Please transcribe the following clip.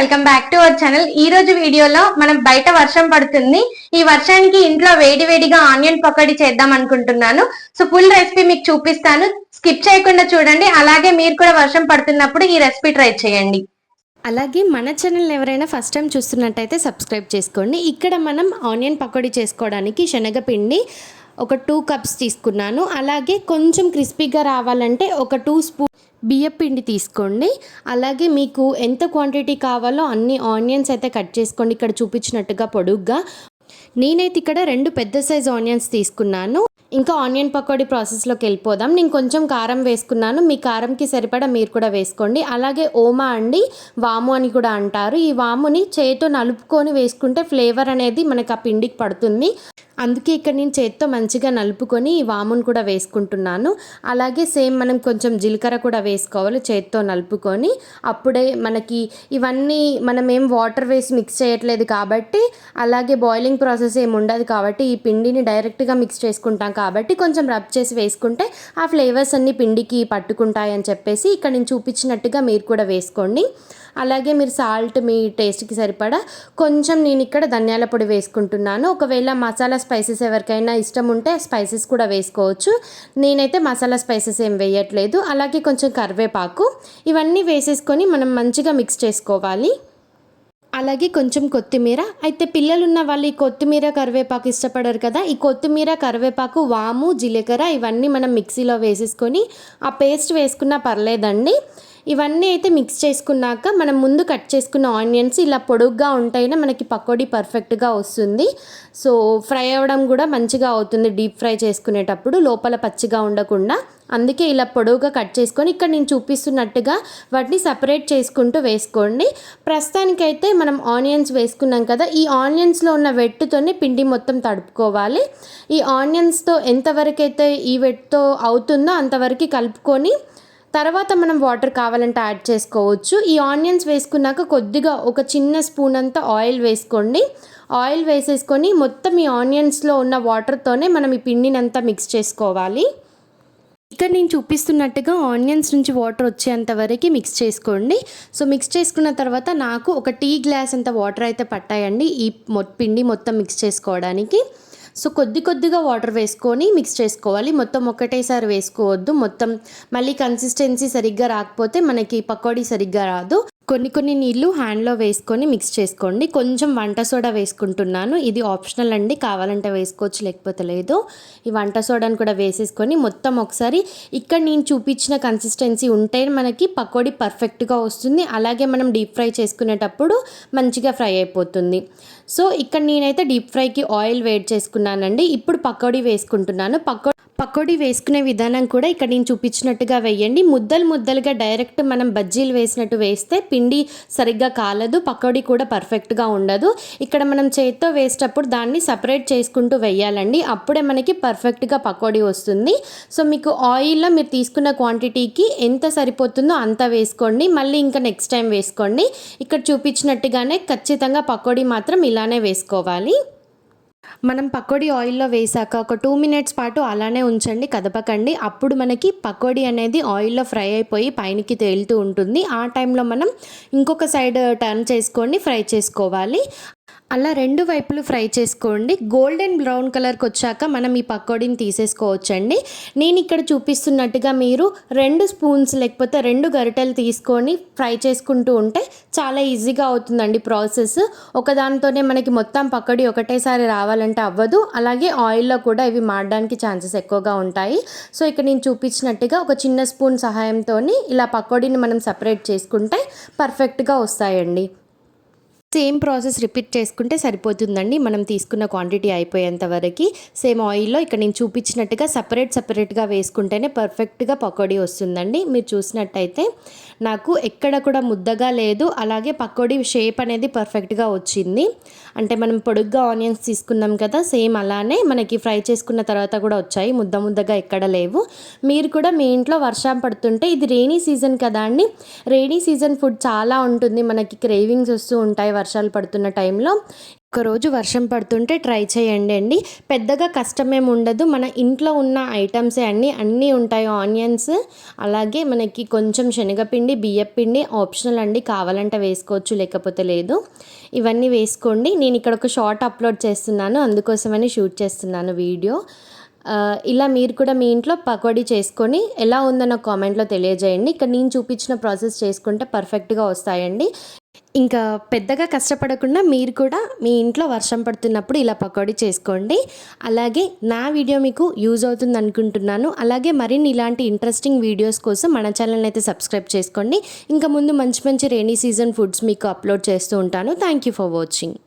Welcome back to our channel. ఈ రోజు వీడియోలో మనం బయట వర్షం పడుతుంది. ఈ వర్షానికి ఇంట్లో వేడివేడిగా ఆనియన్ పకోడీ చేద్దాం అనుకుంటున్నాను. సో ఫుల్ రెసిపీ మీకు చూపిస్తాను, స్కిప్ చేయకుండా చూడండి. అలాగే మీరు కూడా వర్షం పడుతున్నప్పుడు ఈ రెసిపీ ట్రై చేయండి. అలాగే మన ఛానల్ ఎవరైనా ఫస్ట్ టైం చూస్తున్నట్టయితే సబ్స్క్రైబ్ చేసుకోండి. ఇక్కడ మనం ఆనియన్ పకోడీ చేసుకోవడానికి శనగపిండి ఒక 2 కప్స్ తీసుకున్నాను. అలాగే కొంచెం క్రిస్పీగా రావాలంటే ఒక 2 స్పూన్ బియ్యం పిండి తీసుకోండి. అలాగే మీకు ఎంత క్వాంటిటీ కావాలో అన్ని ఆనియన్స్ అయితే కట్ చేసుకోండి, ఇక్కడ చూపించినట్టుగా పొడుగ్గా. నేనైతే ఇక్కడ 2 పెద్ద సైజ్ ఆనియన్స్ తీసుకున్నాను. ఇంకా ఆనియన్ పకోడీ ప్రాసెస్లోకి వెళ్ళిపోదాం. నేను కొంచెం కారం వేసుకున్నాను, మీ కారంకి సరిపడా మీరు కూడా వేసుకోండి. అలాగే ఓమా అండి, వాము అని కూడా అంటారు. ఈ వాముని చేతితో నలుపుకొని వేసుకుంటే ఫ్లేవర్ అనేది మనకు ఆ పిండికి పడుతుంది. అందుకే ఇక్కడ నేను చేత్తో మంచిగా నలుపుకొని ఈ వామును కూడా వేసుకుంటున్నాను. అలాగే సేమ్ మనం కొంచెం జీలకర్ర కూడా వేసుకోవాలి చేత్తో నలుపుకొని. అప్పుడే మనకి ఇవన్నీ మనం ఏం వాటర్ వేసి మిక్స్ చేయట్లేదు కాబట్టి, అలాగే బాయిలింగ్ ప్రాసెస్ ఏమి ఉండదు కాబట్టి, ఈ పిండిని డైరెక్ట్గా మిక్స్ చేసుకుంటాం కాబట్టి కొంచెం రబ్ చేసి వేసుకుంటే ఆ ఫ్లేవర్స్ అన్నీ పిండికి పట్టుకుంటాయని చెప్పేసి ఇక్కడ నేను చూపించినట్టుగా మీరు కూడా వేసుకోండి. అలాగే మీరు సాల్ట్ మీ టేస్ట్కి సరిపడా కొంచెం నేను ఇక్కడ ధనియాల పొడి వేసుకుంటున్నాను. ఒకవేళ మసాలా స్పైసెస్ ఎవరికైనా ఇష్టం ఉంటే స్పైసెస్ కూడా వేసుకోవచ్చు. నేనైతే మసాలా స్పైసెస్ ఏం వేయట్లేదు. అలాగే కొంచెం కరివేపాకు, ఇవన్నీ వేసేసుకొని మనం మంచిగా మిక్స్ చేసుకోవాలి. అలాగే కొంచెం కొత్తిమీర. అయితే పిల్లలు ఉన్న వాళ్ళు ఈ కొత్తిమీర కరివేపాకు ఇష్టపడరు కదా, ఈ కొత్తిమీర కరివేపాకు వాము జీలకర్ర ఇవన్నీ మనం మిక్సీలో వేసేసుకొని ఆ పేస్ట్ వేసుకున్నా పర్లేదండి. ఇవన్నీ అయితే మిక్స్ చేసుకున్నాక మనం ముందు కట్ చేసుకున్న ఆనియన్స్ ఇలా పొడుగ్గా ఉంటేనే మనకి పకోడీ పర్ఫెక్ట్గా వస్తుంది. సో ఫ్రై అవ్వడం కూడా మంచిగా అవుతుంది డీప్ ఫ్రై చేసుకునేటప్పుడు, లోపల పచ్చిగా ఉండకుండా. అందుకే ఇలా పొడవుగా కట్ చేసుకొని ఇక్కడ నేను చూపిస్తున్నట్టుగా వాటిని సపరేట్ చేసుకుంటూ వేసుకోండి. ప్రస్తుతానికైతే మనం ఆనియన్స్ వేసుకున్నాం కదా, ఈ ఆనియన్స్లో ఉన్న వెట్టుతోనే పిండి మొత్తం తడుపుకోవాలి. ఈ ఆనియన్స్తో ఎంతవరకు అయితే ఈ వెట్తో అవుతుందో అంతవరకు కలుపుకొని తర్వాత మనం వాటర్ కావాలంటే యాడ్ చేసుకోవచ్చు. ఈ ఆనియన్స్ వేసుకున్నాక కొద్దిగా ఒక చిన్న స్పూన్ అంతా ఆయిల్ వేసుకోండి. ఆయిల్ వేసేసుకొని మొత్తం ఈ ఆనియన్స్లో ఉన్న వాటర్తోనే మనం ఈ పిండిని అంతా మిక్స్ చేసుకోవాలి. ఇక్కడ నేను చూపిస్తున్నట్టుగా ఆనియన్స్ నుంచి వాటర్ వచ్చేంత వరకు మిక్స్ చేసుకోండి. సో మిక్స్ చేసుకున్న తర్వాత నాకు ఒక టీ గ్లాస్ అంత వాటర్ అయితే పట్టాయండి ఈ పిండి మొత్తం మిక్స్ చేసుకోవడానికి. సో కొద్దిగా వాటర్ వేసుకొని మిక్స్ చేసుకోవాలి, మొత్తం ఒకటేసారి వేసుకోవద్దు. మొత్తం మళ్ళీ కన్సిస్టెన్సీ సరిగ్గా రాకపోతే మనకి పకోడీ సరిగ్గా రాదు. కొన్ని నీళ్ళు హ్యాండ్లో వేసుకొని మిక్స్ చేసుకోండి. కొంచెం వంట సోడా వేసుకుంటున్నాను, ఇది ఆప్షనల్ అండి, కావాలంటే వేసుకోవచ్చు లేకపోతే లేదు. ఈ వంట సోడాను కూడా వేసేసుకొని మొత్తం ఒకసారి ఇక్కడ నేను చూపించిన కన్సిస్టెన్సీ ఉంటే మనకి పకోడీ పర్ఫెక్ట్గా వస్తుంది. అలాగే మనం డీప్ ఫ్రై చేసుకునేటప్పుడు మంచిగా ఫ్రై అయిపోతుంది. సో ఇక్కడ నేనైతే డీప్ ఫ్రైకి ఆయిల్ వేడి చేసుకున్నానండి. ఇప్పుడు పకోడీ వేసుకుంటున్నాను. పకోడీ వేసుకునే విధానం కూడా ఇక్కడ నేను చూపించినట్టుగా వేయండి. ముద్దలుగా డైరెక్ట్ మనం బజ్జీలు వేసినట్టు వేస్తే పిండి సరిగ్గా కాలదు, పకోడీ కూడా పర్ఫెక్ట్గా ఉండదు. ఇక్కడ మనం చేత్తో వేసేటప్పుడు దాన్ని సపరేట్ చేసుకుంటూ వేయాలండి, అప్పుడే మనకి పర్ఫెక్ట్గా పకోడీ వస్తుంది. సో మీకు ఆయిల్లో మీరు తీసుకున్న క్వాంటిటీకి ఎంత సరిపోతుందో అంత వేసుకోండి, మళ్ళీ ఇంకా నెక్స్ట్ టైం వేసుకోండి. ఇక్కడ చూపించినట్టుగానే ఖచ్చితంగా పకోడీ మాత్రం ఇలానే వేసుకోవాలి. మనం పకోడీ ఆయిల్లో వేసాక ఒక 2 మినిట్స్ పాటు అలానే ఉంచండి, కదపకండి. అప్పుడు మనకి పకోడీ అనేది ఆయిల్లో ఫ్రై అయిపోయి పైనకి తేలుతూ ఉంటుంది. ఆ టైంలో మనం ఇంకొక సైడ్ టర్న్ చేసుకొని ఫ్రై చేసుకోవాలి. అలా 2 వైపులు ఫ్రై చేసుకోండి. గోల్డెన్ బ్రౌన్ కలర్కి వచ్చాక మనం ఈ పకోడీని తీసేసుకోవచ్చండి. నేను ఇక్కడ చూపిస్తున్నట్టుగా మీరు 2 స్పూన్స్ లేకపోతే 2 గరిటెలు తీసుకొని ఫ్రై చేసుకుంటూ ఉంటే చాలా ఈజీగా అవుతుందండి ప్రాసెస్. ఒకదానితోనే మనకి మొత్తం పకోడీ ఒకటేసారి రావాలంటే అవ్వదు. అలాగే ఆయిల్లో కూడా ఇవి మాడడానికి ఛాన్సెస్ ఎక్కువగా ఉంటాయి. సో ఇక్కడ నేను చూపించినట్టుగా ఒక చిన్న స్పూన్ సహాయంతో ఇలా పకోడీని మనం సపరేట్ చేసుకుంటే పర్ఫెక్ట్గా వస్తాయండి. సేమ్ ప్రాసెస్ రిపీట్ చేసుకుంటే సరిపోతుందండి, మనం తీసుకున్న క్వాంటిటీ అయిపోయేంత వరకు. సేమ్ ఆయిల్లో ఇక్కడ నేను చూపించినట్టుగా సపరేట్గా వేసుకుంటేనే పర్ఫెక్ట్గా పకోడీ వస్తుందండి. మీరు చూసినట్టయితే నాకు ఎక్కడ కూడా ముద్దగా లేదు, అలాగే పకోడీ షేప్ అనేది పర్ఫెక్ట్గా వచ్చింది. అంటే మనం పొడుగ్గా ఆనియన్స్ తీసుకున్నాం కదా, సేమ్ అలానే మనకి ఫ్రై చేసుకున్న తర్వాత కూడా వచ్చాయి, ముద్దగా ఎక్కడ లేవు. మీరు కూడా మీ ఇంట్లో వర్షం పడుతుంటే, ఇది రెయినీ సీజన్ కదా అండి, రెయినీ సీజన్ ఫుడ్ చాలా ఉంటుంది, మనకి క్రేవింగ్స్ వస్తూ ఉంటాయి వర్షాలు పడుతున్న టైంలో ఒకరోజు వర్షం పడుతుంటే ట్రై చేయండి అండి. పెద్దగా కష్టమేమి ఉండదు. మన ఇంట్లో ఉన్న ఐటమ్సే అన్నీ ఉంటాయి. ఆనియన్స్, అలాగే మనకి కొంచెం శనగపిండి, బియ్యపిండి ఆప్షనల్ అండి, కావాలంటే వేసుకోవచ్చు లేకపోతే లేదు. ఇవన్నీ వేసుకోండి. నేను ఇక్కడ ఒక షార్ట్ అప్లోడ్ చేస్తున్నాను, అందుకోసమని షూట్ చేస్తున్నాను వీడియో. ఇలా మీరు కూడా మీ ఇంట్లో పకోడీ చేసుకొని ఎలా ఉందో నాకు కామెంట్లో తెలియజేయండి. ఇక్కడ నేను చూపించిన ప్రాసెస్ చేసుకుంటే పర్ఫెక్ట్గా వస్తాయండి. ఇంకా పెద్దగా కష్టపడకుండా మీరు కూడా మీ ఇంట్లో వర్షం పడుతున్నప్పుడు ఇలా పకోడీ చేసుకోండి. అలాగే నా వీడియో మీకు యూజ్ అవుతుంది అనుకుంటున్నాను. అలాగే మరిన్ని ఇలాంటి ఇంట్రెస్టింగ్ వీడియోస్ కోసం మన ఛానల్ని అయితే సబ్స్క్రైబ్ చేసుకోండి. ఇంకా ముందు మంచి మంచి రెయినీ సీజన్ ఫుడ్స్ మీకు అప్లోడ్ చేస్తూ ఉంటాను. Thank you for watching.